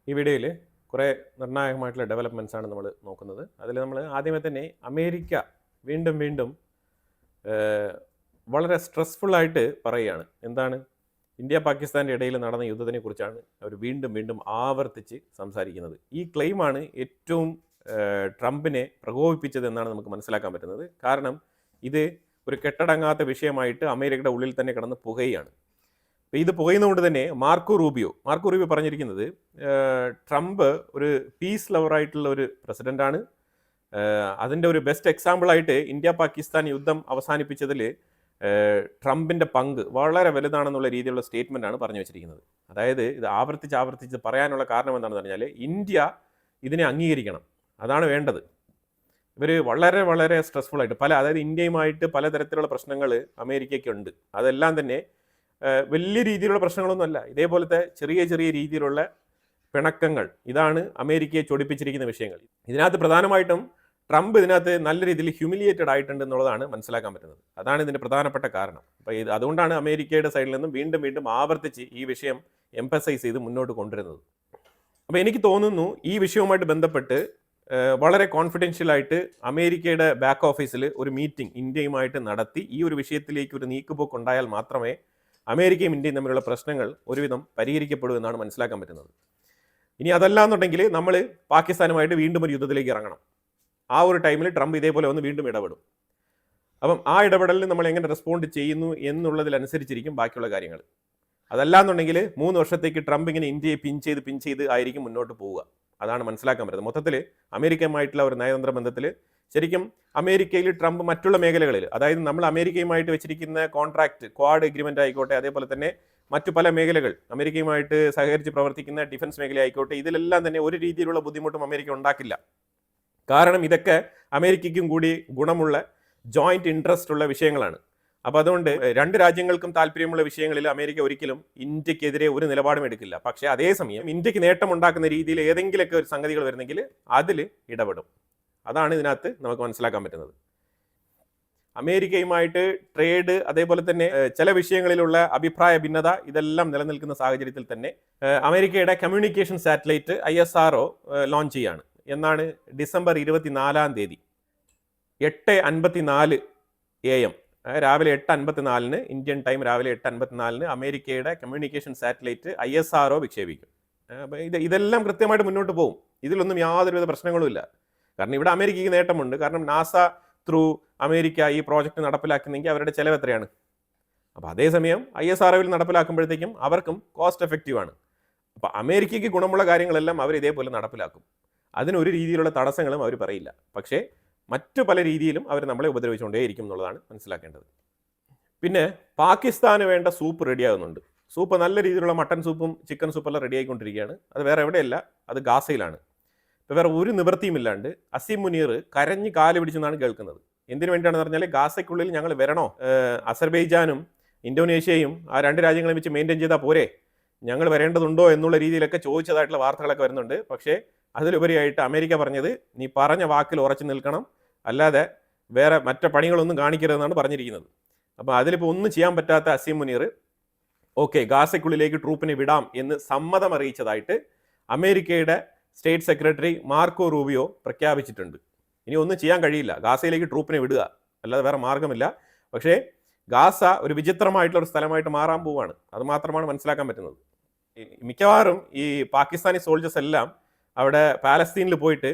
ഈ വീഡിയോയിൽ കുറേ നിർണായകമായിട്ടുള്ള ഡെവലപ്മെൻറ്റ്സ് ആണ് നമ്മൾ നോക്കുന്നത്. അതിൽ നമ്മൾ ആദ്യമേ തന്നെ അമേരിക്ക വീണ്ടും വീണ്ടും വളരെ സ്ട്രെസ്ഫുള്ളായിട്ട് പറയുകയാണ്. എന്താണ്? ഇന്ത്യ പാകിസ്ഥാൻ്റെ ഇടയിൽ നടന്ന യുദ്ധത്തിനെ കുറിച്ചാണ് അവർ വീണ്ടും വീണ്ടും ആവർത്തിച്ച് സംസാരിക്കുന്നത്. ഈ ക്ലെയിമാണ് ഏറ്റവും ട്രംപിനെ പ്രകോപിപ്പിച്ചത് എന്നാണ് നമുക്ക് മനസ്സിലാക്കാൻ പറ്റുന്നത്. കാരണം ഇത് ഒരു കെട്ടടങ്ങാത്ത വിഷയമായിട്ട് അമേരിക്കയുടെ ഉള്ളിൽ തന്നെ കിടന്ന് പുകയാണ്. ഇത് പുകയുന്നതുകൊണ്ട് തന്നെ മാർക്കോ റൂബിയോ പറഞ്ഞിരിക്കുന്നത് ട്രംപ് ഒരു പീസ് ലവറായിട്ടുള്ള ഒരു പ്രസിഡൻ്റാണ്. അതിൻ്റെ ഒരു ബെസ്റ്റ് എക്സാമ്പിളായിട്ട് ഇന്ത്യ പാകിസ്ഥാൻ യുദ്ധം അവസാനിപ്പിച്ചതിൽ ട്രംപിൻ്റെ പങ്ക് വളരെ വലുതാണെന്നുള്ള രീതിയിലുള്ള സ്റ്റേറ്റ്മെൻറ്റാണ് പറഞ്ഞു വെച്ചിരിക്കുന്നത്. അതായത് ഇത് ആവർത്തിച്ച് പറയാനുള്ള കാരണം എന്താണെന്ന് പറഞ്ഞാൽ ഇന്ത്യ ഇതിനെ അംഗീകരിക്കണം, അതാണ് വേണ്ടത്. ഇവർ വളരെ വളരെ സ്ട്രെസ്ഫുള്ളായിട്ട് അതായത് ഇന്ത്യയുമായിട്ട് പലതരത്തിലുള്ള പ്രശ്നങ്ങൾ അമേരിക്കയ്ക്കുണ്ട്. അതെല്ലാം തന്നെ വലിയ രീതിയിലുള്ള പ്രശ്നങ്ങളൊന്നുമല്ല, ഇതേപോലത്തെ ചെറിയ ചെറിയ രീതിയിലുള്ള പിണക്കങ്ങൾ. ഇതാണ് അമേരിക്കയെ ചൊടിപ്പിച്ചിരിക്കുന്ന വിഷയങ്ങൾ. ഇതിനകത്ത് പ്രധാനമായിട്ടും ട്രംപ് ഇതിനകത്ത് നല്ല രീതിയിൽ ഹ്യൂമിലിയേറ്റഡ് ആയിട്ടുണ്ട് എന്നുള്ളതാണ് മനസ്സിലാക്കാൻ പറ്റുന്നത്. അതാണ് ഇതിൻ്റെ പ്രധാനപ്പെട്ട കാരണം. അപ്പോൾ അതുകൊണ്ടാണ് അമേരിക്കയുടെ സൈഡിൽ നിന്നും വീണ്ടും വീണ്ടും ആവർത്തിച്ച് ഈ വിഷയം എംഫസൈസ് ചെയ്ത് മുന്നോട്ട് കൊണ്ടുവരുന്നത്. അപ്പോൾ എനിക്ക് തോന്നുന്നു ഈ വിഷയവുമായിട്ട് ബന്ധപ്പെട്ട് വളരെ കോൺഫിഡൻഷ്യലായിട്ട് അമേരിക്കയുടെ ബാക്ക് ഓഫീസിൽ ഒരു മീറ്റിംഗ് ഇന്ത്യയുമായിട്ട് നടത്തി ഈ ഒരു വിഷയത്തിലേക്ക് ഒരു നീക്കുപോക്ക് ഉണ്ടായാൽ മാത്രമേ അമേരിക്കയും ഇന്ത്യയും തമ്മിലുള്ള പ്രശ്നങ്ങൾ ഒരുവിധം പരിഹരിക്കപ്പെടും എന്നാണ് മനസ്സിലാക്കാൻ പറ്റുന്നത്. ഇനി അതല്ലാന്നുണ്ടെങ്കിൽ നമ്മൾ പാകിസ്ഥാനുമായിട്ട് വീണ്ടും ഒരു യുദ്ധത്തിലേക്ക് ഇറങ്ങണം. ആ ഒരു ടൈമിൽ ട്രംപ് ഇതേപോലെ വന്ന് വീണ്ടും ഇടപെടും. അപ്പം ആ ഇടപെടലിന് നമ്മൾ എങ്ങനെ റെസ്പോണ്ട് ചെയ്യുന്നു എന്നുള്ളതിനനുസരിച്ചിരിക്കും ബാക്കിയുള്ള കാര്യങ്ങൾ. അതല്ലാന്നുണ്ടെങ്കിൽ 3 വർഷത്തേക്ക് ട്രംപ് ഇങ്ങനെ ഇന്ത്യയെ പിൻ ചെയ്ത് ആയിരിക്കും മുന്നോട്ട് പോവുക. അതാണ് മനസ്സിലാക്കാൻ പറ്റുന്നത്. മൊത്തത്തിൽ അമേരിക്കയുമായിട്ടുള്ള ഒരു നയതന്ത്ര ബന്ധത്തിൽ ശരിക്കും അമേരിക്കയിൽ ട്രംപ് മറ്റുള്ള മേഖലകളിൽ, അതായത് നമ്മൾ അമേരിക്കയുമായിട്ട് വെച്ചിരിക്കുന്ന കോൺട്രാക്ട്, ക്വാഡ് എഗ്രിമെൻ്റ് ആയിക്കോട്ടെ, അതേപോലെ തന്നെ മറ്റു പല മേഖലകൾ അമേരിക്കയുമായിട്ട് സഹകരിച്ച് പ്രവർത്തിക്കുന്ന ഡിഫൻസ് മേഖല ആയിക്കോട്ടെ, ഇതിലെല്ലാം തന്നെ ഒരു രീതിയിലുള്ള ബുദ്ധിമുട്ടും അമേരിക്ക ഉണ്ടാക്കില്ല. കാരണം ഇതൊക്കെ അമേരിക്കയ്ക്കും കൂടി ഗുണമുള്ള ജോയിന്റ് ഇൻട്രസ്റ്റ് ഉള്ള വിഷയങ്ങളാണ്. അപ്പോൾ അതുകൊണ്ട് രണ്ട് രാജ്യങ്ങൾക്കും താല്പര്യമുള്ള വിഷയങ്ങളിൽ അമേരിക്ക ഒരിക്കലും ഇന്ത്യക്കെതിരെ ഒരു നിലപാടും എടുക്കില്ല. പക്ഷേ അതേസമയം ഇന്ത്യക്ക് നേട്ടമുണ്ടാക്കുന്ന രീതിയിൽ ഏതെങ്കിലുമൊക്കെ ഒരു സംഗതികൾ വരുന്നെങ്കിൽ അതിൽ ഇടപെടും. അതാണ് ഇതിനകത്ത് നമുക്ക് മനസ്സിലാക്കാൻ പറ്റുന്നത്. അമേരിക്കയുമായിട്ട് ട്രേഡ്, അതേപോലെ തന്നെ ചില വിഷയങ്ങളിലുള്ള അഭിപ്രായ ഭിന്നത, ഇതെല്ലാം നിലനിൽക്കുന്ന സാഹചര്യത്തിൽ തന്നെ അമേരിക്കയുടെ കമ്മ്യൂണിക്കേഷൻ സാറ്റലൈറ്റ് ISRO ലോഞ്ച് ചെയ്യാണ്. എന്നാണ് ഡിസംബർ 24 8:54 AM, രാവിലെ 8:54 ഇന്ത്യൻ ടൈം രാവിലെ 8:54 അമേരിക്കയുടെ കമ്മ്യൂണിക്കേഷൻ സാറ്റലൈറ്റ് ISRO വിക്ഷേപിക്കും. ഇതെല്ലാം കൃത്യമായിട്ട് മുന്നോട്ട് പോകും. ഇതിലൊന്നും യാതൊരുവിധ പ്രശ്നങ്ങളും ഇല്ല. കാരണം ഇവിടെ അമേരിക്കയ്ക്ക് നേട്ടമുണ്ട്. കാരണം നാസ ത്രൂ അമേരിക്ക ഈ പ്രോജക്റ്റ് നടപ്പിലാക്കുന്നെങ്കിൽ അവരുടെ ചിലവ് എത്രയാണ്? അപ്പോൾ അതേസമയം ISROയിൽ നടപ്പിലാക്കുമ്പോഴത്തേക്കും അവർക്കും കോസ്റ്റ് എഫക്റ്റീവ് ആണ്. അപ്പോൾ അമേരിക്കയ്ക്ക് ഗുണമുള്ള കാര്യങ്ങളെല്ലാം അവർ ഇതേപോലെ നടപ്പിലാക്കും. അതിനൊരു രീതിയിലുള്ള തടസ്സങ്ങളും അവർ പറയില്ല. പക്ഷേ മറ്റു പല രീതിയിലും അവർ നമ്മളെ ഉപദ്രവിച്ചുകൊണ്ടേയിരിക്കും എന്നുള്ളതാണ് മനസ്സിലാക്കേണ്ടത്. പിന്നെ പാകിസ്ഥാന് വേണ്ട സൂപ്പ് റെഡിയാകുന്നുണ്ട്. സൂപ്പ് നല്ല രീതിയിലുള്ള മട്ടൻ സൂപ്പും ചിക്കൻ സൂപ്പെല്ലാം റെഡി ആയിക്കൊണ്ടിരിക്കുകയാണ്. അത് വേറെ എവിടെയല്ല, അത് ഗാസയിലാണ്. ഇപ്പോൾ വേറെ ഒരു നിവൃത്തിയുമില്ലാണ്ട് അസീം മുനീർ കരഞ്ഞ് കാല് പിടിച്ചെന്നാണ് കേൾക്കുന്നത്. എന്തിനു വേണ്ടിയാണെന്ന് പറഞ്ഞാൽ ഗാസയ്ക്കുള്ളിൽ ഞങ്ങൾ വരണോ? അസർബൈജാനും ഇന്തോനേഷ്യയും ആ രണ്ട് രാജ്യങ്ങളെ വെച്ച് മെയിൻറ്റെയിൻ ചെയ്താൽ പോരെ, ഞങ്ങൾ വരേണ്ടതുണ്ടോ എന്നുള്ള രീതിയിലൊക്കെ ചോദിച്ചതായിട്ടുള്ള വാർത്തകളൊക്കെ വരുന്നുണ്ട്. പക്ഷേ അതിലുപരിയായിട്ട് അമേരിക്ക പറഞ്ഞത് നീ പറഞ്ഞ വാക്കിൽ ഉറച്ചു നിൽക്കണം, അല്ലാതെ വേറെ മറ്റു പണികളൊന്നും കാണിക്കരുതെന്നാണ് പറഞ്ഞിരിക്കുന്നത്. അപ്പോൾ അതിലിപ്പോൾ ഒന്നും ചെയ്യാൻ പറ്റാത്ത അസീം മുനീർ ഓക്കെ ഗാസയ്ക്കുള്ളിലേക്ക് ട്രൂപ്പിനെ വിടാം എന്ന് സമ്മതം അറിയിച്ചതായിട്ട് അമേരിക്കയുടെ സ്റ്റേറ്റ് സെക്രട്ടറി മാർക്കോ റൂബിയോ പ്രഖ്യാപിച്ചിട്ടുണ്ട്. ഇനി ഒന്നും ചെയ്യാൻ കഴിയില്ല, ഗാസയിലേക്ക് ട്രൂപ്പിനെ വിടുക, അല്ലാതെ വേറെ മാർഗമില്ല. പക്ഷേ ഗാസ ഒരു വിചിത്രമായിട്ടുള്ള ഒരു സ്ഥലമായിട്ട് മാറാൻ പോവുകയാണ്. അത് മാത്രമാണ് മനസ്സിലാക്കാൻ പറ്റുന്നത്. മിക്കവാറും ഈ പാകിസ്ഥാനി സോൾജേഴ്സ് എല്ലാം അവിടെ പാലസ്തീനിൽ പോയിട്ട്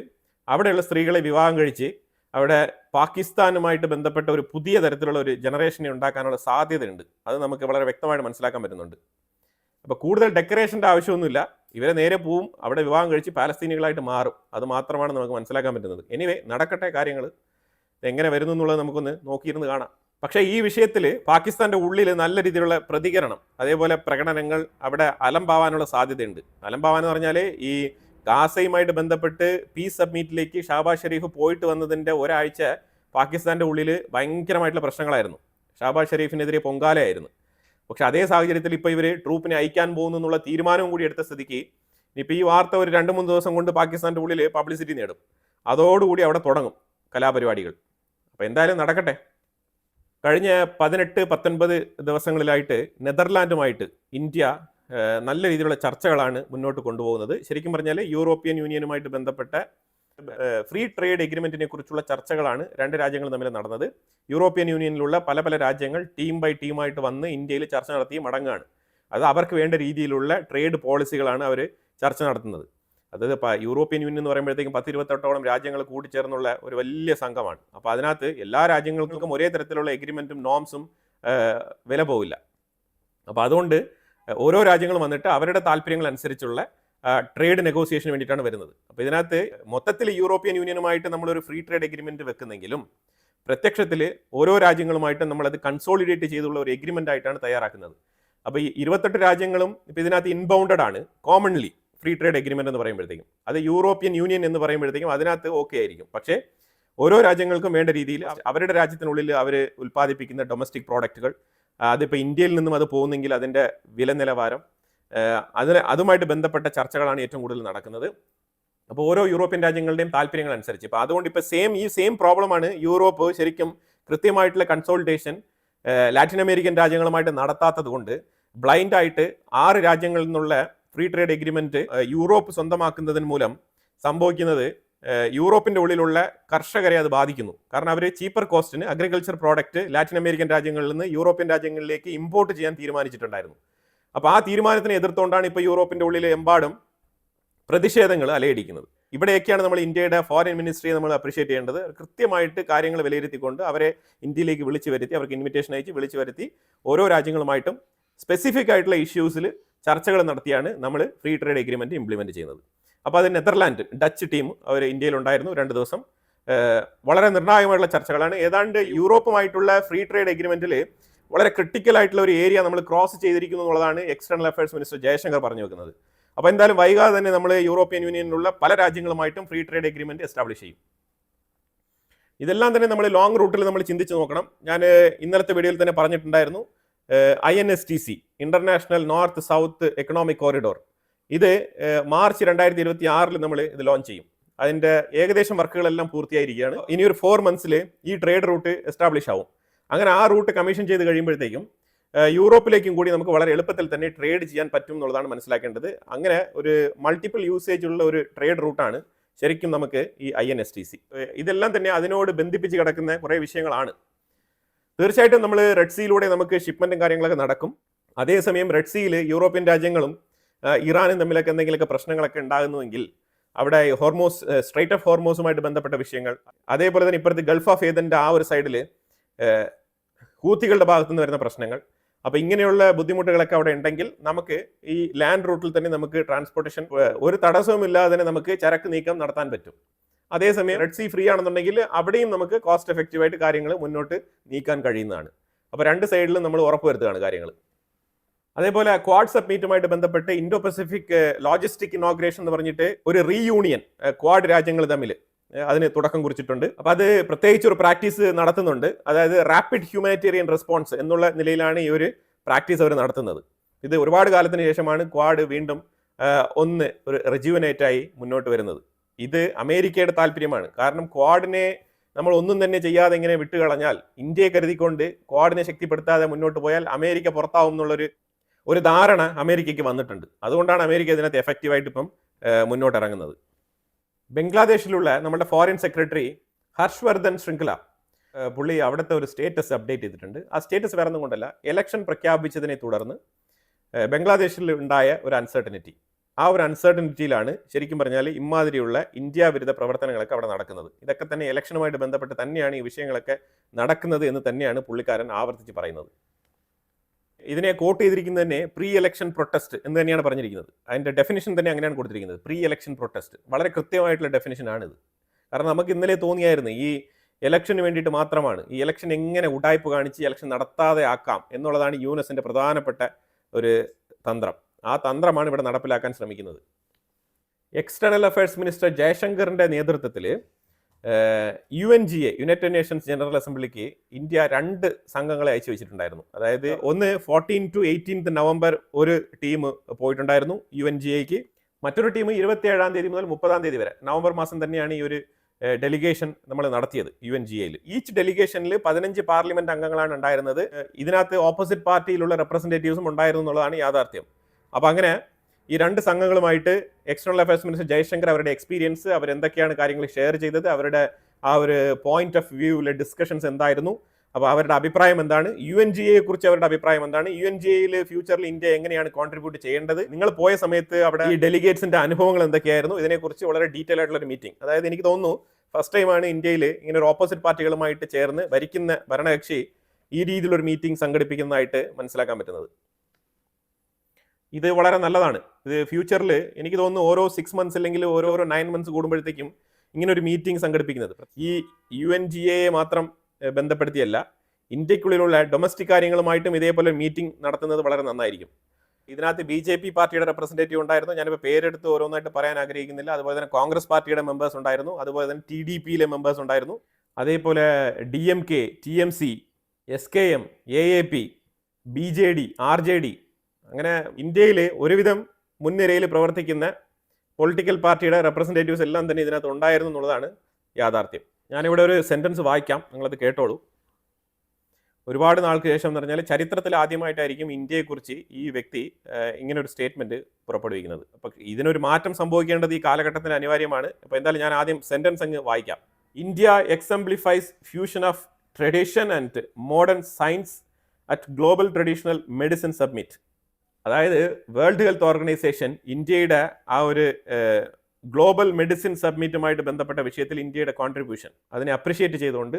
അവിടെയുള്ള സ്ത്രീകളെ വിവാഹം കഴിച്ച് അവിടെ പാകിസ്ഥാനുമായിട്ട് ബന്ധപ്പെട്ട ഒരു പുതിയ തരത്തിലുള്ള ഒരു ജനറേഷനെ ഉണ്ടാക്കാനുള്ള സാധ്യതയുണ്ട്. അത് നമുക്ക് വളരെ വ്യക്തമായിട്ട് മനസ്സിലാക്കാൻ പറ്റുന്നുണ്ട്. അപ്പോൾ കൂടുതൽ ഡെക്കറേഷൻ്റെ ആവശ്യമൊന്നുമില്ല, ഇവരെ നേരെ പോവും, അവിടെ വിവാഹം കഴിച്ച് പാലസ്തീനികളായിട്ട് മാറും. അത് മാത്രമാണ് നമുക്ക് മനസ്സിലാക്കാൻ പറ്റുന്നത്. എനിവേ നടക്കട്ടെ കാര്യങ്ങൾ, എങ്ങനെ വരുന്നു എന്നുള്ളത് നമുക്കൊന്ന് നോക്കിയിരുന്ന് കാണാം. പക്ഷേ ഈ വിഷയത്തിൽ പാകിസ്ഥാൻ്റെ ഉള്ളിൽ നല്ല രീതിയിലുള്ള പ്രതികരണം, അതേപോലെ പ്രകടനങ്ങൾ അവിടെ അലമ്പാവാനുള്ള സാധ്യതയുണ്ട്. അലമ്പാവാന്ന് പറഞ്ഞാൽ ഈ ഗാസയുമായിട്ട് ബന്ധപ്പെട്ട് പീസ് സബ്മിറ്റിലേക്ക് ഷാബാസ് ഷെരീഫ് പോയിട്ട് വന്നതിൻ്റെ ഒരാഴ്ച പാകിസ്ഥാൻ്റെ ഉള്ളിൽ ഭയങ്കരമായിട്ടുള്ള പ്രശ്നങ്ങളായിരുന്നു. ഷാബാസ് ഷെരീഫിനെതിരെ പൊങ്കാലയായിരുന്നു. പക്ഷെ അതേ സാഹചര്യത്തിൽ ഇപ്പോൾ ഇവർ ട്രൂപ്പിനെ അയക്കാൻ പോകുന്നു എന്നുള്ള തീരുമാനവും കൂടി എടുത്ത സ്ഥിതിക്ക് ഇപ്പോൾ ഈ വാർത്ത ഒരു 2-3 ദിവസം കൊണ്ട് പാകിസ്ഥാൻ്റെ ഉള്ളിൽ പബ്ലിസിറ്റി നേടും. അതോടുകൂടി അവിടെ തുടങ്ങും കലാപരിപാടികൾ. അപ്പോൾ എന്തായാലും നടക്കട്ടെ. കഴിഞ്ഞ 18-19 ദിവസങ്ങളിലായിട്ട് നെതർലാൻഡുമായിട്ട് ഇന്ത്യ നല്ല രീതിയിലുള്ള ചർച്ചകളാണ് മുന്നോട്ട് കൊണ്ടുപോകുന്നത്. ശരിക്കും പറഞ്ഞാൽ യൂറോപ്യൻ യൂണിയനുമായിട്ട് ബന്ധപ്പെട്ട ഫ്രീ ട്രേഡ് എഗ്രിമെൻറ്റിനെ കുറിച്ചുള്ള ചർച്ചകളാണ് രണ്ട് രാജ്യങ്ങൾ തമ്മിൽ നടന്നത്. യൂറോപ്യൻ യൂണിയനിലുള്ള പല പല രാജ്യങ്ങൾ ടീം ബൈ ടീമായിട്ട് വന്ന് ഇന്ത്യയിൽ ചർച്ച നടത്തി മടങ്ങുകയാണ്. അത് അവർക്ക് വേണ്ട രീതിയിലുള്ള ട്രേഡ് പോളിസികളാണ് അവർ ചർച്ച നടത്തുന്നത്. അത് യൂറോപ്യൻ യൂണിയൻ എന്ന് പറയുമ്പോഴത്തേക്കും 10-28ഓളം രാജ്യങ്ങൾ കൂടിച്ചേർന്നുള്ള ഒരു വലിയ സംഘമാണ്. അപ്പോൾ അതിനകത്ത് എല്ലാ രാജ്യങ്ങൾക്കും ഒരേ തരത്തിലുള്ള എഗ്രിമെൻറ്റും നോംസും വില പോവില്ല. അപ്പോൾ അതുകൊണ്ട് ഓരോ രാജ്യങ്ങളും വന്നിട്ട് അവരുടെ താല്പര്യങ്ങൾ അനുസരിച്ചുള്ള ട്രേഡ് നെഗോസിയേഷന് വേണ്ടിയിട്ടാണ് വരുന്നത്. അപ്പോൾ ഇതിനകത്ത് മൊത്തത്തിൽ യൂറോപ്യൻ യൂണിയനുമായിട്ട് നമ്മളൊരു ഫ്രീ ട്രേഡ് എഗ്രിമെൻറ്റ് വെക്കുന്നെങ്കിലും പ്രത്യക്ഷത്തിൽ ഓരോ രാജ്യങ്ങളുമായിട്ടും നമ്മളത് കൺസോളിഡേറ്റ് ചെയ്തുള്ള ഒരു എഗ്രിമെൻ്റ് ആയിട്ടാണ് തയ്യാറാക്കുന്നത്. അപ്പോൾ ഈ 28 രാജ്യങ്ങളും ഇപ്പോൾ ഇതിനകത്ത് ഇൻബൗണ്ടഡ് ആണ്. കോമൺലി ഫ്രീ ട്രേഡ് എഗ്രിമെൻ്റ് എന്ന് പറയുമ്പോഴത്തേക്കും അത് യൂറോപ്യൻ യൂണിയൻ എന്ന് പറയുമ്പോഴത്തേക്കും അതിനകത്ത് ഓക്കെ ആയിരിക്കും. പക്ഷേ ഓരോ രാജ്യങ്ങൾക്കും വേണ്ട രീതിയിൽ അവരുടെ രാജ്യത്തിനുള്ളിൽ അവർ ഉൽപ്പാദിപ്പിക്കുന്ന ഡൊമസ്റ്റിക് പ്രോഡക്റ്റുകൾ, അതിപ്പോൾ ഇന്ത്യയിൽ നിന്നും അത് പോകുന്നെങ്കിൽ അതിൻ്റെ വില നിലവാരം, അതുമായിട്ട് ബന്ധപ്പെട്ട ചർച്ചകളാണ് ഏറ്റവും കൂടുതൽ നടക്കുന്നത്. അപ്പോൾ ഓരോ യൂറോപ്യൻ രാജ്യങ്ങളുടെയും താല്പര്യങ്ങൾ അനുസരിച്ച് ഇപ്പോൾ അതുകൊണ്ട് ഇപ്പോൾ ഈ സെയിം പ്രോബ്ലമാണ് യൂറോപ്പ് ശരിക്കും കൃത്യമായിട്ടുള്ള കൺസോൾട്ടേഷൻ ലാറ്റിൻ അമേരിക്കൻ രാജ്യങ്ങളുമായിട്ട് നടത്താത്തത് കൊണ്ട് ബ്ലൈൻഡായിട്ട് 6 രാജ്യങ്ങളിൽ നിന്നുള്ള ഫ്രീ ട്രേഡ് എഗ്രിമെൻറ്റ് യൂറോപ്പ് സ്വന്തമാക്കുന്നതിന് മൂലം സംഭവിക്കുന്നത് യൂറോപ്പിൻ്റെ ഉള്ളിലുള്ള കർഷകരെ അത് ബാധിക്കുന്നു. കാരണം അവർ ചീപ്പർ കോസ്റ്റിന് അഗ്രികൾച്ചർ പ്രോഡക്റ്റ് ലാറ്റിൻ അമേരിക്കൻ രാജ്യങ്ങളിൽ നിന്ന് യൂറോപ്യൻ രാജ്യങ്ങളിലേക്ക് ഇമ്പോർട്ട് ചെയ്യാൻ തീരുമാനിച്ചിട്ടുണ്ടായിരുന്നു. അപ്പോൾ ആ തീരുമാനത്തിനെ എതിർത്തുകൊണ്ടാണ് ഇപ്പോൾ യൂറോപ്പിൻ്റെ ഉള്ളിൽ എമ്പാടും പ്രതിഷേധങ്ങൾ അലയടിക്കുന്നത്. ഇവിടെയൊക്കെയാണ് നമ്മൾ ഇന്ത്യയുടെ ഫോറിൻ മിനിസ്ട്രിയെ നമ്മൾ അപ്രീഷിയേറ്റ് ചെയ്യേണ്ടത്. കൃത്യമായിട്ട് കാര്യങ്ങൾ വിലയിരുത്തിക്കൊണ്ട് അവരെ ഇന്ത്യയിലേക്ക് വിളിച്ചു വരുത്തി, അവർക്ക് ഇൻവിറ്റേഷൻ അയച്ച് വിളിച്ചു വരുത്തി ഓരോ രാജ്യങ്ങളുമായിട്ടും സ്പെസിഫിക് ആയിട്ടുള്ള ഇഷ്യൂസിൽ ചർച്ചകൾ നടത്തിയാണ് നമ്മൾ ഫ്രീ ട്രേഡ് എഗ്രിമെൻറ്റ് ഇംപ്ലിമെൻറ്റ് ചെയ്യുന്നത്. അപ്പോൾ അത് നെതർലാൻഡ് ഡച്ച് ടീം അവർ ഇന്ത്യയിലുണ്ടായിരുന്നു 2 ദിവസം. വളരെ നിർണായകമായിട്ടുള്ള ചർച്ചകളാണ്. ഏതാണ്ട് യൂറോപ്പുമായിട്ടുള്ള ഫ്രീ ട്രേഡ് എഗ്രിമെൻറ്റിൽ വളരെ ക്രിട്ടിക്കൽ ആയിട്ടുള്ള ഒരു ഏരിയ നമ്മൾ ക്രോസ് ചെയ്തിരിക്കുന്നു എന്നുള്ളതാണ് എക്സ്റ്റേണൽ അഫയേഴ്സ് മിനിസ്റ്റർ ജയശങ്കർ പറഞ്ഞു വെക്കുന്നത്. അപ്പോൾ എന്തായാലും വൈകാതെ തന്നെ നമ്മൾ യൂറോപ്യൻ യൂണിയനിലുള്ള പല രാജ്യങ്ങളുമായിട്ടും ഫ്രീ ട്രേഡ് എഗ്രിമെൻറ്റ് എസ്റ്റാബ്ലിഷ് ചെയ്യും. ഇതെല്ലാം തന്നെ നമ്മൾ ലോങ് റൂട്ടിൽ നമ്മൾ ചിന്തിച്ച് നോക്കണം. ഞാൻ ഇന്നലത്തെ വീഡിയോയിൽ തന്നെ പറഞ്ഞിട്ടുണ്ടായിരുന്നു, INSTC international north south economic corridor ഇത് മാർച്ച് 2026 നമ്മൾ ഇത് ലോഞ്ച് ചെയ്യും. അതിൻ്റെ ഏകദേശം വർക്കുകളെല്ലാം പൂർത്തിയായിരിക്കുകയാണ്. ഇനിയൊരു 4 months ഈ ട്രേഡ് റൂട്ട് എസ്റ്റാബ്ലിഷ് ആവും. അങ്ങനെ ആ റൂട്ട് കമ്മീഷൻ ചെയ്ത് കഴിയുമ്പോഴത്തേക്കും യൂറോപ്പിലേക്കും കൂടി നമുക്ക് വളരെ എളുപ്പത്തിൽ തന്നെ ട്രേഡ് ചെയ്യാൻ പറ്റും എന്നുള്ളതാണ് മനസ്സിലാക്കേണ്ടത്. അങ്ങനെ ഒരു മൾട്ടിപ്പിൾ യൂസേജ് ഉള്ള ഒരു ട്രേഡ് റൂട്ടാണ് ശരിക്കും നമുക്ക് ഈ INSTC. ഇതെല്ലാം തന്നെ അതിനോട് ബന്ധിപ്പിച്ച് കിടക്കുന്ന കുറേ വിഷയങ്ങളാണ്. തീർച്ചയായിട്ടും നമ്മൾ റെഡ് സീയിലൂടെ നമുക്ക് ഷിപ്മെൻറ്റും കാര്യങ്ങളൊക്കെ നടക്കും. അതേസമയം റെഡ് സീയിൽ യൂറോപ്യൻ രാജ്യങ്ങളും ഇറാനും തമ്മിലൊക്കെ എന്തെങ്കിലുമൊക്കെ പ്രശ്നങ്ങളൊക്കെ ഉണ്ടാകുന്നുവെങ്കിൽ അവിടെ ഹോർമോസ് സ്ട്രൈറ്റ് ഓഫ് ഹോർമോസുമായിട്ട് ബന്ധപ്പെട്ട വിഷയങ്ങൾ, അതേപോലെ തന്നെ ഇപ്പോഴത്തെ ഗൾഫ് ഓഫ് ഏദൻ്റെ ആ ഒരു സൈഡിൽ ഹൂത്തികളുടെ ഭാഗത്തു നിന്ന് വരുന്ന പ്രശ്നങ്ങൾ, അപ്പോൾ ഇങ്ങനെയുള്ള ബുദ്ധിമുട്ടുകളൊക്കെ അവിടെ ഉണ്ടെങ്കിൽ നമുക്ക് ഈ ലാൻഡ് റൂട്ടിൽ തന്നെ നമുക്ക് ട്രാൻസ്പോർട്ടേഷൻ ഒരു തടസ്സവും ഇല്ലാതെ തന്നെ നമുക്ക് ചരക്ക് നീക്കം നടത്താൻ പറ്റും. അതേസമയം റെഡ് സീ ഫ്രീ ആണെന്നുണ്ടെങ്കിൽ അവിടെയും നമുക്ക് കോസ്റ്റ് എഫക്റ്റീവായിട്ട് കാര്യങ്ങൾ മുന്നോട്ട് നീക്കാൻ കഴിയുന്നതാണ്. അപ്പോൾ 2 സൈഡിലും നമ്മൾ ഉറപ്പുവരുത്തുകയാണ് കാര്യങ്ങൾ. അതേപോലെ ക്വാഡ് സബ്മീറ്റുമായിട്ട് ബന്ധപ്പെട്ട് ഇൻഡോ പസഫിക് ലോജിസ്റ്റിക് ഇനോഗ്രേഷൻ എന്ന് പറഞ്ഞിട്ട് ഒരു റീയൂണിയൻ ക്വാഡ് രാജ്യങ്ങൾ തമ്മിൽ അതിന് തുടക്കം കുറിച്ചിട്ടുണ്ട്. അപ്പോൾ അത് പ്രത്യേകിച്ച് ഒരു പ്രാക്ടീസ് നടത്തുന്നുണ്ട്. അതായത് റാപ്പിഡ് ഹ്യൂമാനിറ്റേറിയൻ റെസ്പോൺസ് എന്നുള്ള നിലയിലാണ് ഈ ഒരു പ്രാക്ടീസ് അവർ നടത്തുന്നത്. ഇത് ഒരുപാട് കാലത്തിന് ശേഷമാണ് ക്വാഡ് വീണ്ടും ഒരു റെജ്യൂവനേറ്റായി മുന്നോട്ട് വരുന്നത്. ഇത് അമേരിക്കയുടെ താല്പര്യമാണ്. കാരണം ക്വാഡിനെ നമ്മൾ ഒന്നും തന്നെ ചെയ്യാതെ ഇങ്ങനെ വിട്ടുകളഞ്ഞാൽ, ഇന്ത്യയെ കരുതിക്കൊണ്ട് ക്വാഡിനെ ശക്തിപ്പെടുത്താതെ മുന്നോട്ട് പോയാൽ അമേരിക്ക പുറത്താവും എന്നുള്ളൊരു ധാരണ അമേരിക്കയ്ക്ക് വന്നിട്ടുണ്ട്. അതുകൊണ്ടാണ് അമേരിക്ക ഇതിനകത്ത് എഫക്റ്റീവായിട്ട് ഇപ്പം മുന്നോട്ടിറങ്ങുന്നത്. ബംഗ്ലാദേശിലുള്ള നമ്മുടെ ഫോറിൻ സെക്രട്ടറി ഹർഷവർദ്ധൻ ശൃംഖല പുള്ളി അവിടുത്തെ ഒരു സ്റ്റേറ്റസ് അപ്ഡേറ്റ് ചെയ്തിട്ടുണ്ട്. ആ സ്റ്റേറ്റസ് വേറെ ഒന്നും കൊണ്ടല്ല, ഇലക്ഷൻ പ്രഖ്യാപിച്ചതിനെ തുടർന്ന് ബംഗ്ലാദേശിൽ ഉണ്ടായ ഒരു അൺസർട്ടനിറ്റി, ആ ഒരു അൺസർട്ടനിറ്റിയിലാണ് ശരിക്കും പറഞ്ഞാൽ ഇമാതിരിയുള്ള ഇന്ത്യ വിരുദ്ധ പ്രവർത്തനങ്ങളൊക്കെ അവിടെ നടക്കുന്നത്. ഇതൊക്കെ തന്നെ ഇലക്ഷനുമായിട്ട് ബന്ധപ്പെട്ട് തന്നെയാണ് ഈ വിഷയങ്ങളൊക്കെ നടക്കുന്നത് എന്ന് തന്നെയാണ് പുള്ളിക്കാരൻ ആവർത്തിച്ച് പറയുന്നത്. ഇതിനെ കോട്ട് ചെയ്തിരിക്കുന്നത് തന്നെ പ്രീ ഇലക്ഷൻ പ്രൊട്ടസ്റ്റ് എന്ന് തന്നെയാണ് പറഞ്ഞിരിക്കുന്നത്. അതിൻ്റെ ഡെഫിനിഷൻ തന്നെ അങ്ങനെയാണ് കൊടുത്തിരിക്കുന്നത്, പ്രീ ഇലക്ഷൻ പ്രൊട്ടസ്റ്റ്. വളരെ കൃത്യമായിട്ടുള്ള ഡെഫിനിഷനാണിത്. കാരണം നമുക്ക് ഇന്നലെ തോന്നിയായിരുന്നു ഈ ഇലക്ഷന് വേണ്ടിയിട്ട് മാത്രമാണ്, ഈ ഇലക്ഷൻ എങ്ങനെ ഉടായ്പ കാണിച്ച് ഇലക്ഷൻ നടത്താതെ ആക്കാം എന്നുള്ളതാണ് യുഎസിൻ്റെ പ്രധാനപ്പെട്ട ഒരു തന്ത്രം. ആ തന്ത്രമാണ് ഇവിടെ നടപ്പിലാക്കാൻ ശ്രമിക്കുന്നത്. എക്സ്റ്റേണൽ അഫയേഴ്സ് മിനിസ്റ്റർ ജയശങ്കറിൻ്റെ നേതൃത്വത്തിൽ UNGA യുണൈറ്റഡ് നേഷൻസ് ജനറൽ അസംബ്ലിക്ക് ഇന്ത്യ 2 സംഘങ്ങളെ അയച്ചു വെച്ചിട്ടുണ്ടായിരുന്നു. അതായത് ഒന്ന് 14 to 18 നവംബർ ഒരു ടീം പോയിട്ടുണ്ടായിരുന്നു UNGAക്ക്. മറ്റൊരു ടീം 27 തീയതി മുതൽ 30 തീയതി വരെ നവംബർ മാസം തന്നെയാണ് ഈ ഒരു ഡെലിഗേഷൻ നമ്മൾ നടത്തിയത് UNGAയിൽ. ഈച്ച് ഡെലിഗേഷനിൽ 15 പാർലമെന്റ് അംഗങ്ങളാണ് ഉണ്ടായിരുന്നത്. ഇതിനകത്ത് ഓപ്പോസിറ്റ് പാർട്ടിയിലുള്ള റെപ്രസെൻറ്റേറ്റീവ്സും ഉണ്ടായിരുന്നു എന്നുള്ളതാണ് യാഥാർത്ഥ്യം. അപ്പോൾ അങ്ങനെ ഈ രണ്ട് സംഘങ്ങളുമായിട്ട് എക്സ്റ്റേണൽ അഫയേഴ്സ് മിനിസ്റ്റർ ജയശങ്കർ അവരുടെ എക്സ്പീരിയൻസ്, അവരെന്തൊക്കെയാണ് കാര്യങ്ങൾ ഷെയർ ചെയ്തത്, അവരുടെ ആ ഒരു പോയിന്റ് ഓഫ് വ്യൂവിലെ ഡിസ്കഷൻസ് എന്തായിരുന്നു, അപ്പോൾ അവരുടെ അഭിപ്രായം എന്താണ്, UNGA കുറിച്ച് അവരുടെ അഭിപ്രായം എന്താണ്, UNGAയിൽ ഫ്യൂച്ചറിൽ ഇന്ത്യ എങ്ങനെയാണ് കോൺട്രിബ്യൂട്ട് ചെയ്യേണ്ടത്, നിങ്ങൾ പോയ സമയത്ത് അവിടെ ഈ ഡെലിഗേറ്റ്സിന്റെ അനുഭവങ്ങൾ എന്തൊക്കെയായിരുന്നു, ഇതിനെക്കുറിച്ച് വളരെ ഡീറ്റെയിൽ ആയിട്ടുള്ള ഒരു മീറ്റിംഗ്. അതായത് എനിക്ക് തോന്നുന്നു ഫസ്റ്റ് ടൈമാണ് ഇന്ത്യയിൽ ഇങ്ങനെ ഒരു ഓപ്പോസിറ്റ് പാർട്ടികളുമായിട്ട് ചേർന്ന് ഭരിക്കുന്ന ഭരണകക്ഷി ഈ രീതിയിലൊരു മീറ്റിംഗ് സംഘടിപ്പിക്കുന്നതായിട്ട് മനസ്സിലാക്കാൻ പറ്റുന്നത്. ഇത് വളരെ നല്ലതാണ്. ഇത് ഫ്യൂച്ചറിൽ എനിക്ക് തോന്നുന്നു ഓരോ 6 months അല്ലെങ്കിൽ ഓരോ 9 months കൂടുമ്പോഴത്തേക്കും ഇങ്ങനെ ഒരു മീറ്റിംഗ് സംഘടിപ്പിക്കുന്നത് ഈ UNGA മാത്രം ബന്ധപ്പെടുത്തിയല്ല, ഇന്ത്യക്കുള്ളിലുള്ള ഡൊമസ്റ്റിക് കാര്യങ്ങളുമായിട്ടും ഇതേപോലെ മീറ്റിംഗ് നടത്തുന്നത് വളരെ നന്നായിരിക്കും. ഇതിനകത്ത് BJP പാർട്ടിയുടെ റെപ്രസെൻറ്റേറ്റീവ് ഉണ്ടായിരുന്നു. ഞാനിപ്പോൾ പേരെടുത്ത് ഓരോന്നായിട്ട് പറയാൻ ആഗ്രഹിക്കുന്നില്ല. അതുപോലെ തന്നെ കോൺഗ്രസ് പാർട്ടിയുടെ മെമ്പേഴ്സ് ഉണ്ടായിരുന്നു, അതുപോലെ തന്നെ TDPയിലെ മെമ്പേഴ്സ് ഉണ്ടായിരുന്നു, അതേപോലെ DMK, TMC, SKM, AAP, BJD, RJD, അങ്ങനെ ഇന്ത്യയിൽ ഒരുവിധം മുൻനിരയിൽ പ്രവർത്തിക്കുന്ന പൊളിറ്റിക്കൽ പാർട്ടിയുടെ റെപ്രസെൻറ്റേറ്റീവ്സ് എല്ലാം തന്നെ ഇതിനകത്ത് ഉണ്ടായിരുന്നു എന്നുള്ളതാണ് യാഥാർത്ഥ്യം. ഞാനിവിടെ ഒരു സെൻറ്റൻസ് വായിക്കാം, നിങ്ങളത് കേട്ടോളൂ. ഒരുപാട് നാൾക്ക് ശേഷം എന്ന് പറഞ്ഞാൽ ചരിത്രത്തിൽ ആദ്യമായിട്ടായിരിക്കും ഇന്ത്യയെക്കുറിച്ച് ഈ വ്യക്തി ഇങ്ങനെ ഒരു സ്റ്റേറ്റ്മെൻറ്റ് പുറപ്പെടുവിക്കുന്നത്. അപ്പോൾ ഇതിനൊരു മാറ്റം സംഭവിക്കേണ്ടത് ഈ കാലഘട്ടത്തിന് അനിവാര്യമാണ്. അപ്പോൾ എന്തായാലും ഞാൻ ആദ്യം സെൻറ്റൻസ് അങ്ങ് വായിക്കാം. India exemplifies fusion of tradition and modern science at global traditional medicine summit. അതായത് വേൾഡ് ഹെൽത്ത് ഓർഗനൈസേഷൻ ഇന്ത്യയുടെ ആ ഒരു ഗ്ലോബൽ മെഡിസിൻ സബ്മിറ്റുമായിട്ട് ബന്ധപ്പെട്ട വിഷയത്തിൽ ഇന്ത്യയുടെ കോൺട്രിബ്യൂഷൻ അതിനെ അപ്രിഷ്യേറ്റ് ചെയ്തുകൊണ്ട്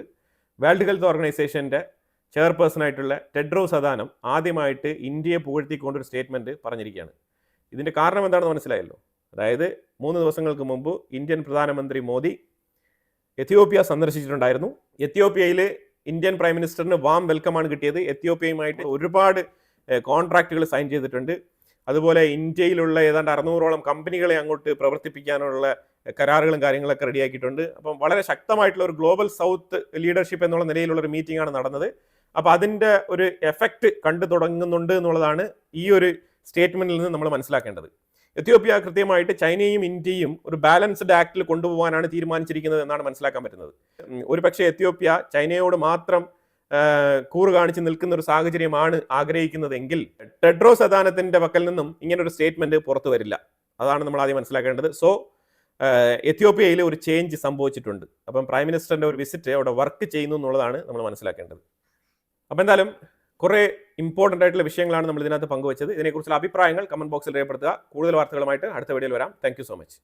വേൾഡ് ഹെൽത്ത് ഓർഗനൈസേഷൻ്റെ ചെയർപേഴ്സണായിട്ടുള്ള ടെഡ്രോസ് അദാനം ആദ്യമായിട്ട് ഇന്ത്യയെ പുകഴ്ത്തിക്കൊണ്ടൊരു സ്റ്റേറ്റ്മെൻറ്റ് പറഞ്ഞിരിക്കുകയാണ്. ഇതിൻ്റെ കാരണം എന്താണെന്ന് മനസ്സിലായല്ലോ. അതായത് 3 ദിവസങ്ങൾക്ക് മുമ്പ് ഇന്ത്യൻ പ്രധാനമന്ത്രി മോദി എത്യോപ്യ സന്ദർശിച്ചിട്ടുണ്ടായിരുന്നു. എത്യോപ്യയിൽ ഇന്ത്യൻ പ്രൈം മിനിസ്റ്ററിന് വാം വെൽക്കമാണ് കിട്ടിയത്. എത്യോപ്യയുമായിട്ട് ഒരുപാട് കോൺട്രാക്റ്റുകൾ സൈൻ ചെയ്തിട്ടുണ്ട്. അതുപോലെ ഇന്ത്യയിലുള്ള ഏതാണ്ട് 600ഓളം കമ്പനികളെ അങ്ങോട്ട് പ്രവർത്തിപ്പിക്കാനുള്ള കരാറുകളും കാര്യങ്ങളൊക്കെ റെഡിയാക്കിയിട്ടുണ്ട്. അപ്പം വളരെ ശക്തമായിട്ടുള്ള ഒരു ഗ്ലോബൽ സൗത്ത് ലീഡർഷിപ്പ് എന്നുള്ള നിലയിലുള്ള ഒരു മീറ്റിംഗ് ആണ് നടന്നത്. അപ്പോൾ അതിൻ്റെ ഒരു എഫക്റ്റ് കണ്ടു തുടങ്ങുന്നുണ്ട് എന്നുള്ളതാണ് ഈ ഒരു സ്റ്റേറ്റ്മെൻറ്റിൽ നിന്ന് നമ്മൾ മനസ്സിലാക്കേണ്ടത്. എത്യോപ്യ കൃത്യമായിട്ട് ചൈനയും ഇന്ത്യയും ഒരു ബാലൻസ്ഡ് ആക്ടിൽ കൊണ്ടുപോകാനാണ് തീരുമാനിച്ചിരിക്കുന്നത് എന്നാണ് മനസ്സിലാക്കാൻ പറ്റുന്നത്. ഒരു പക്ഷേ എത്യോപ്യ ചൈനയോട് മാത്രം കൂറ് കാണിച്ച് നിൽക്കുന്ന ഒരു സാഹചര്യമാണ് ആഗ്രഹിക്കുന്നതെങ്കിൽ ടെഡ്രോസ് അദാനത്തിൻ്റെ പക്കൽ നിന്നും ഇങ്ങനൊരു സ്റ്റേറ്റ്മെൻറ്റ് പുറത്തു വരില്ല. അതാണ് നമ്മൾ ആദ്യം മനസ്സിലാക്കേണ്ടത്. സോ എത്യോപ്യയിൽ ഒരു ചേഞ്ച് സംഭവിച്ചിട്ടുണ്ട്. അപ്പം പ്രൈം മിനിസ്റ്ററിൻ്റെ ഒരു വിസിറ്റ് അവിടെ വർക്ക് ചെയ്യുന്നു എന്നുള്ളതാണ് നമ്മൾ മനസ്സിലാക്കേണ്ടത്. അപ്പോൾ എന്തായാലും കുറേ ഇമ്പോർട്ടൻ്റ് ആയിട്ടുള്ള വിഷയങ്ങളാണ് നമ്മൾ ഇതിനകത്ത് പങ്കുവച്ചത്. ഇതിനെക്കുറിച്ചുള്ള അഭിപ്രായങ്ങൾ കമൻറ്റ് ബോക്സിൽ രേഖപ്പെടുത്തുക. കൂടുതൽ വാർത്തകളുമായിട്ട് അടുത്ത വീഡിയോയിൽ വരാം. Thank you so much.